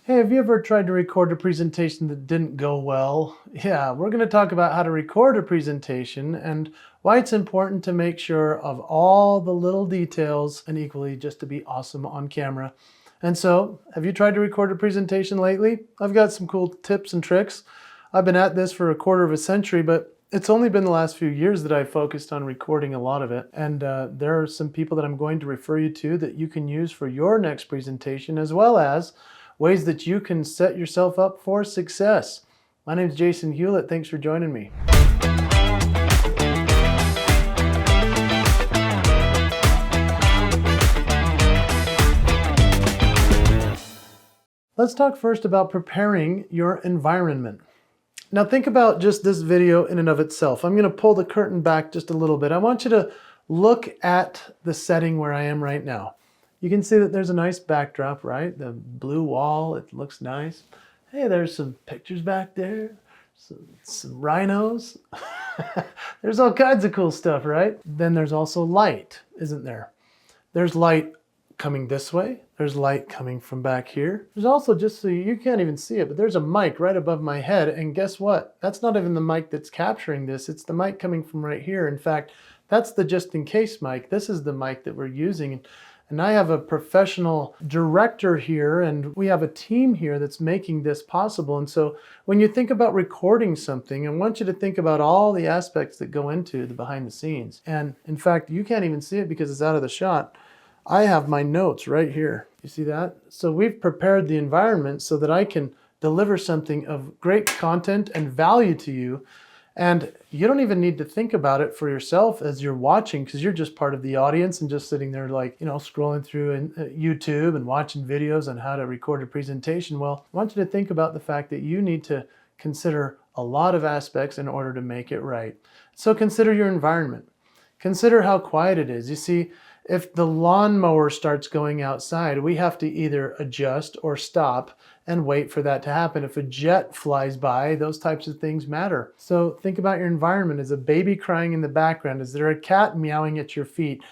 Hey, have you ever tried to record a presentation that didn't go well? Yeah, we're going to talk about how to record a presentation and why it's important to make sure of all the little details and equally just to be awesome on camera. And so, have you tried to record a presentation lately? I've got some cool tips and tricks. I've been at this for a quarter of a century, but it's only been the last few years that I've focused on recording a lot of it. And there are some people that I'm going to refer you to that you can use for your next presentation, as well as ways that you can set yourself up for success. My name is Jason Hewlett. Thanks for joining me. Let's talk first about preparing your environment. Now think about just this video in and of itself. I'm going to pull the curtain back just a little bit. I want you to look at the setting where I am right now. You can see that there's a nice backdrop, right? The blue wall, it looks nice. Hey, there's some pictures back there, some rhinos. There's all kinds of cool stuff, right? Then there's also light, isn't there? There's light coming this way. There's light coming from back here. There's also, just so you can't even see it, but there's a mic right above my head. And guess what? That's not even the mic that's capturing this. It's the mic coming from right here. In fact, that's the just in case mic. This is the mic that we're using. And I have a professional director here, and we have a team here that's making this possible. And so when you think about recording something, I want you to think about all the aspects that go into the behind the scenes. And in fact, you can't even see it because it's out of the shot. I have my notes right here. You see that? So we've prepared the environment so that I can deliver something of great content and value to you. And you don't even need to think about it for yourself as you're watching, because you're just part of the audience and just sitting there like, scrolling through YouTube and watching videos on how to record a presentation. Well, I want you to think about the fact that you need to consider a lot of aspects in order to make it right. So consider your environment. Consider how quiet it is. You see, if the lawnmower starts going outside, we have to either adjust or stop and wait for that to happen. If a jet flies by, those types of things matter. So think about your environment. Is a baby crying in the background? Is there a cat meowing at your feet?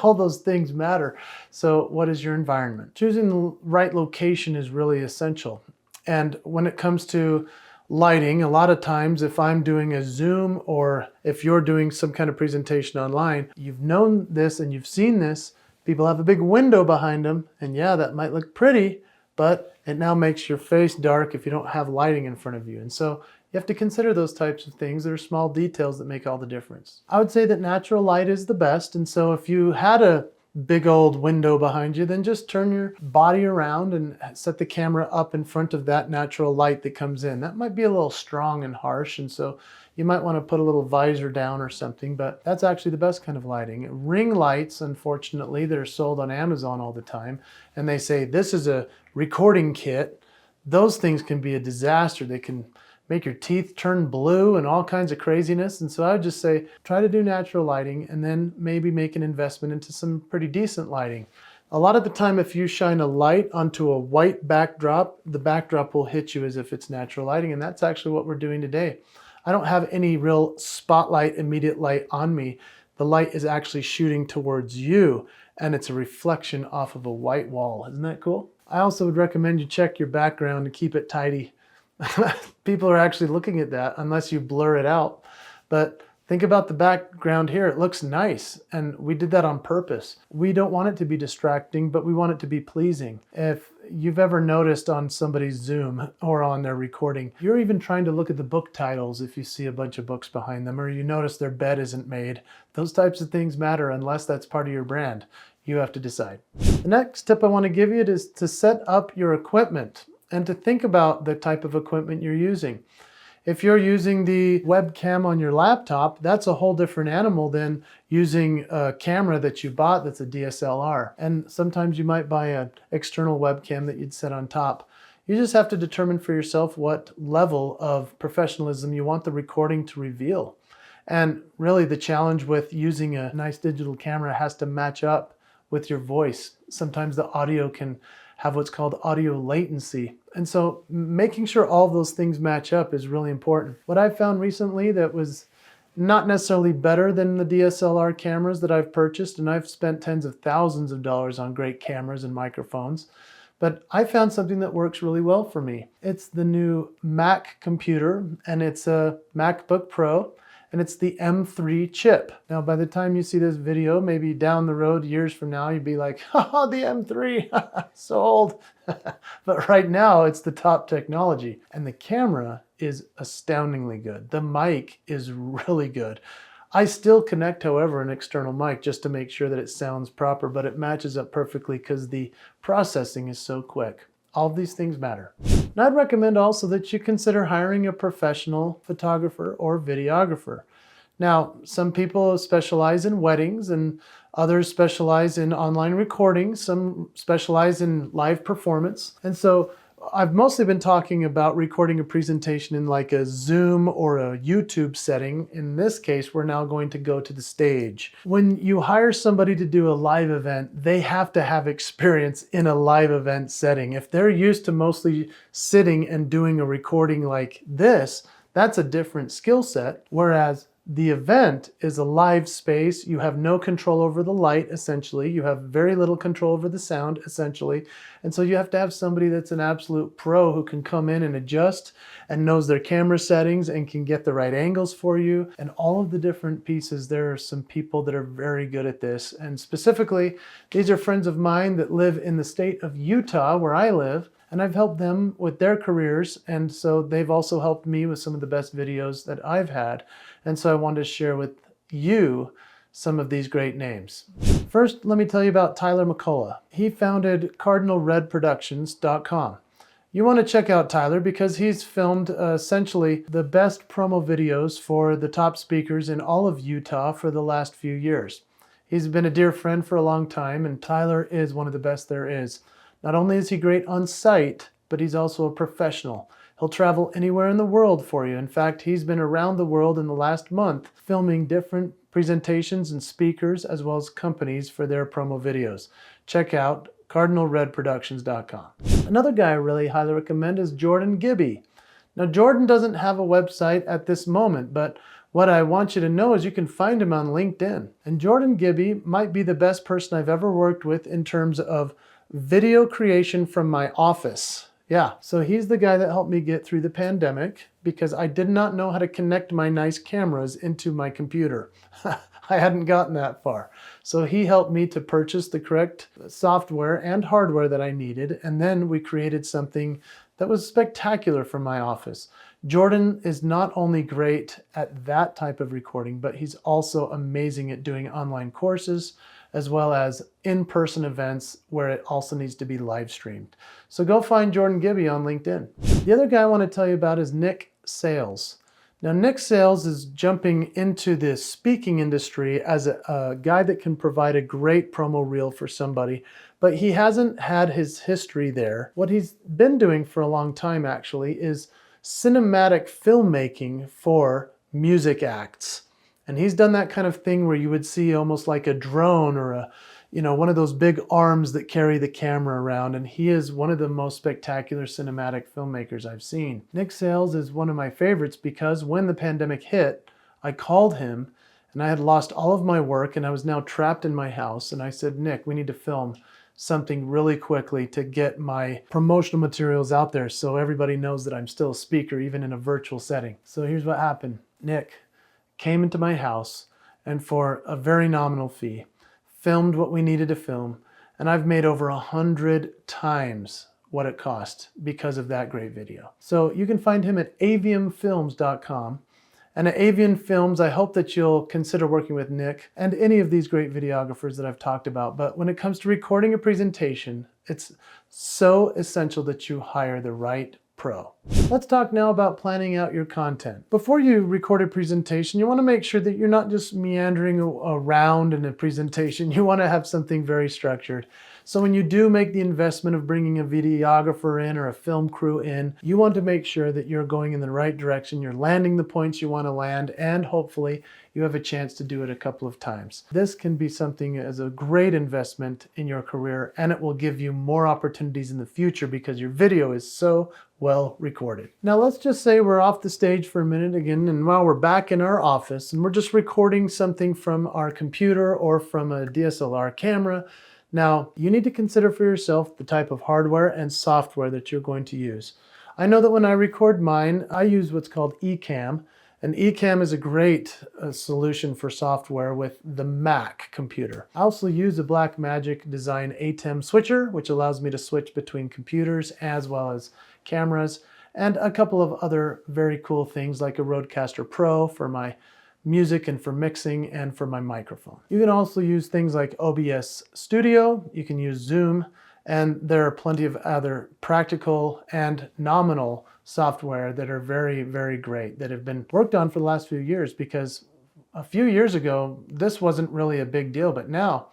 All those things matter. So what is your environment? Choosing the right location is really essential. And when it comes to lighting, a lot of times if I'm doing a Zoom or if you're doing some kind of presentation online, you've known this and you've seen this. People have a big window behind them, and yeah, that might look pretty, but it now makes your face dark if you don't have lighting in front of you. And so you have to consider those types of things. There are small details that make all the difference. I would say that natural light is the best. And so if you had a big old window behind you, then just turn your body around and set the camera up in front of that natural light that comes in. That might be a little strong and harsh, and so you might want to put a little visor down or something, but that's actually the best kind of lighting. Ring lights, unfortunately, they're sold on Amazon all the time, and they say this is a recording kit. Those things can be a disaster. They can make your teeth turn blue and all kinds of craziness. And so I would just say, try to do natural lighting and then maybe make an investment into some pretty decent lighting. A lot of the time, if you shine a light onto a white backdrop, the backdrop will hit you as if it's natural lighting. And that's actually what we're doing today. I don't have any real spotlight, immediate light on me. The light is actually shooting towards you, and it's a reflection off of a white wall. Isn't that cool? I also would recommend you check your background and keep it tidy. People are actually looking at that unless you blur it out. But think about the background here. It looks nice, and we did that on purpose. We don't want it to be distracting, but we want it to be pleasing. If you've ever noticed on somebody's Zoom or on their recording, you're even trying to look at the book titles if you see a bunch of books behind them, or you notice their bed isn't made. Those types of things matter unless that's part of your brand. You have to decide. The next tip I want to give you is to set up your equipment and to think about the type of equipment you're using. If you're using the webcam on your laptop, that's a whole different animal than using a camera that you bought that's a DSLR. And sometimes you might buy an external webcam that you'd set on top. You just have to determine for yourself what level of professionalism you want the recording to reveal. And really the challenge with using a nice digital camera has to match up with your voice. Sometimes the audio can have what's called audio latency. And so making sure all of those things match up is really important. What I've found recently that was not necessarily better than the DSLR cameras that I've purchased, and I've spent tens of thousands of dollars on great cameras and microphones, but I found something that works really well for me. It's the new Mac computer, and it's a MacBook Pro, and it's the M3 chip. Now, by the time you see this video, maybe down the road, years from now, you'd be like, haha, the M3, so old. But right now, it's the top technology, and the camera is astoundingly good. The mic is really good. I still connect, however, an external mic just to make sure that it sounds proper, but it matches up perfectly because the processing is so quick. All of these things matter. And I'd recommend also that you consider hiring a professional photographer or videographer. Now, some people specialize in weddings and others specialize in online recording. Some specialize in live performance. And so I've mostly been talking about recording a presentation in like a Zoom or a YouTube setting. In this case, we're now going to go to the stage. When you hire somebody to do a live event, they have to have experience in a live event setting. If they're used to mostly sitting and doing a recording like this, that's a different skill set. Whereas the event is a live space. You have no control over the light, essentially. You have very little control over the sound, essentially. And so you have to have somebody that's an absolute pro who can come in and adjust and knows their camera settings and can get the right angles for you. And all of the different pieces, there are some people that are very good at this. And specifically, these are friends of mine that live in the state of Utah, where I live. And I've helped them with their careers, and so they've also helped me with some of the best videos that I've had. And so I wanted to share with you some of these great names. First, let me tell you about Tyler McCullough. He founded CardinalRedProductions.com. You want to check out Tyler because he's filmed essentially the best promo videos for the top speakers in all of Utah for the last few years. He's been a dear friend for a long time, and Tyler is one of the best there is. Not only is he great on site, but he's also a professional. He'll travel anywhere in the world for you. In fact, he's been around the world in the last month filming different presentations and speakers as well as companies for their promo videos. Check out CardinalRedProductions.com. Another guy I really highly recommend is Jordan Gibby. Now, Jordan doesn't have a website at this moment, but what I want you to know is you can find him on LinkedIn. And Jordan Gibby might be the best person I've ever worked with in terms of video creation from my office. Yeah, so he's the guy that helped me get through the pandemic because I did not know how to connect my nice cameras into my computer. I hadn't gotten that far. So he helped me to purchase the correct software and hardware that I needed, and then we created something that was spectacular for my office. Jordan is not only great at that type of recording, but he's also amazing at doing online courses, as well as in-person events where it also needs to be live streamed. So go find Jordan Gibby on LinkedIn. The other guy I want to tell you about is Nick Sales. Now, Nick Sales is jumping into the speaking industry as a guy that can provide a great promo reel for somebody, but he hasn't had his history there. What he's been doing for a long time, actually, is cinematic filmmaking for music acts. And he's done that kind of thing where you would see almost like a drone or one of those big arms that carry the camera around. And he is one of the most spectacular cinematic filmmakers I've seen. Nick Sales is one of my favorites because when the pandemic hit, I called him and I had lost all of my work and I was now trapped in my house. And I said, Nick, we need to film something really quickly to get my promotional materials out there so everybody knows that I'm still a speaker, even in a virtual setting. So here's what happened. Nick came into my house and for a very nominal fee, filmed what we needed to film. And I've made over 100 times what it cost because of that great video. So you can find him at aviumfilms.com. And at Avian Films, I hope that you'll consider working with Nick and any of these great videographers that I've talked about. But when it comes to recording a presentation, it's so essential that you hire the right pro. Let's talk now about planning out your content. Before you record a presentation, you want to make sure that you're not just meandering around in a presentation. You want to have something very structured. So when you do make the investment of bringing a videographer in or a film crew in, you want to make sure that you're going in the right direction, you're landing the points you want to land, and hopefully you have a chance to do it a couple of times. This can be something as a great investment in your career, and it will give you more opportunities in the future because your video is so well recorded. Now let's just say we're off the stage for a minute again, and while we're back in our office and we're just recording something from our computer or from a DSLR camera. Now, you need to consider for yourself the type of hardware and software that you're going to use. I know that when I record mine, I use what's called Ecamm, and Ecamm is a great solution for software with the Mac computer. I also use a Blackmagic Design ATEM switcher, which allows me to switch between computers as well as cameras, and a couple of other very cool things like a Rodecaster Pro for my music and for mixing and for my microphone. You can also use things like OBS Studio, you can use Zoom, and there are plenty of other practical and nominal software that are very, very great that have been worked on for the last few years, because a few years ago, this wasn't really a big deal, but now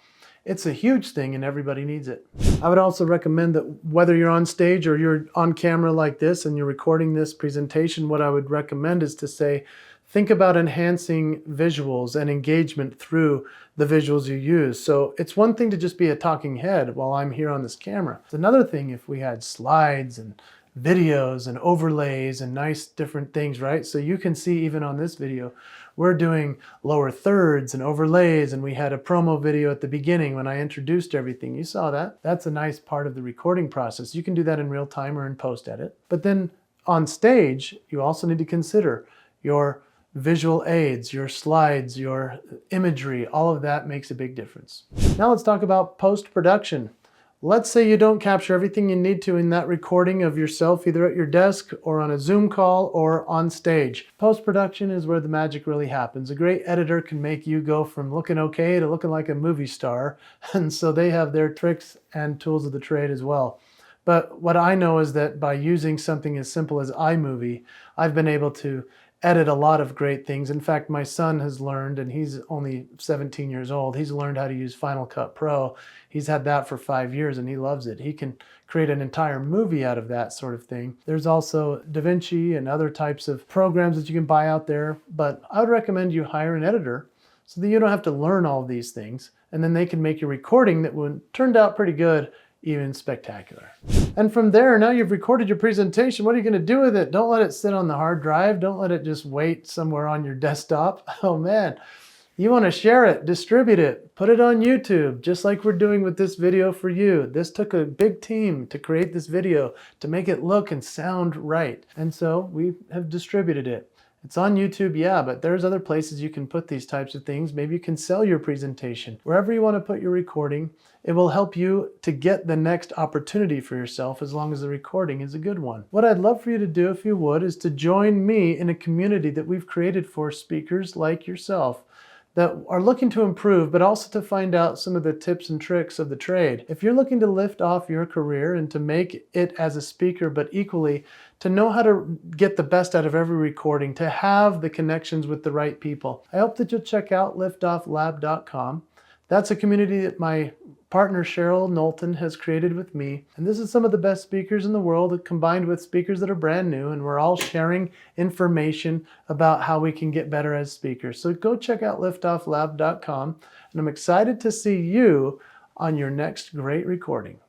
it's a huge thing and everybody needs it. I would also recommend that whether you're on stage or you're on camera like this and you're recording this presentation, what I would recommend is to say, think about enhancing visuals and engagement through the visuals you use. So it's one thing to just be a talking head while I'm here on this camera. It's another thing if we had slides and videos and overlays and nice different things, right? So you can see even on this video, we're doing lower thirds and overlays, and we had a promo video at the beginning when I introduced everything. You saw that. That's a nice part of the recording process. You can do that in real time or in post edit. But then on stage, you also need to consider your visual aids, your slides, your imagery, all of that makes a big difference. Now let's talk about post-production. Let's say you don't capture everything you need to in that recording of yourself, either at your desk or on a Zoom call or on stage. Post-production is where the magic really happens. A great editor can make you go from looking okay to looking like a movie star, and so they have their tricks and tools of the trade as well. But what I know is that by using something as simple as iMovie, I've been able to edit a lot of great things. In fact, my son has learned, and he's only 17 years old, he's learned how to use Final Cut Pro. He's had that for 5 years and he loves it. He can create an entire movie out of that sort of thing. There's also DaVinci and other types of programs that you can buy out there, but I would recommend you hire an editor so that you don't have to learn all of these things, and then they can make your recording that turned out pretty good, even spectacular. And from there, now you've recorded your presentation, what are you going to do with it? Don't let it sit on the hard drive. Don't let it just wait somewhere on your desktop. Oh man, you want to share it, distribute it, put it on YouTube, just like we're doing with this video for you. This took a big team to create this video, to make it look and sound right. And so we have distributed it. It's on YouTube, yeah, but there's other places you can put these types of things. Maybe you can sell your presentation. Wherever you want to put your recording, it will help you to get the next opportunity for yourself as long as the recording is a good one. What I'd love for you to do, if you would, is to join me in a community that we've created for speakers like yourself that are looking to improve, but also to find out some of the tips and tricks of the trade. If you're looking to lift off your career and to make it as a speaker, but equally to know how to get the best out of every recording, to have the connections with the right people, I hope that you'll check out liftofflab.com. That's a community that my partner Cheryl Knowlton has created with me. And this is some of the best speakers in the world combined with speakers that are brand new, and we're all sharing information about how we can get better as speakers. So go check out liftofflab.com, and I'm excited to see you on your next great recording.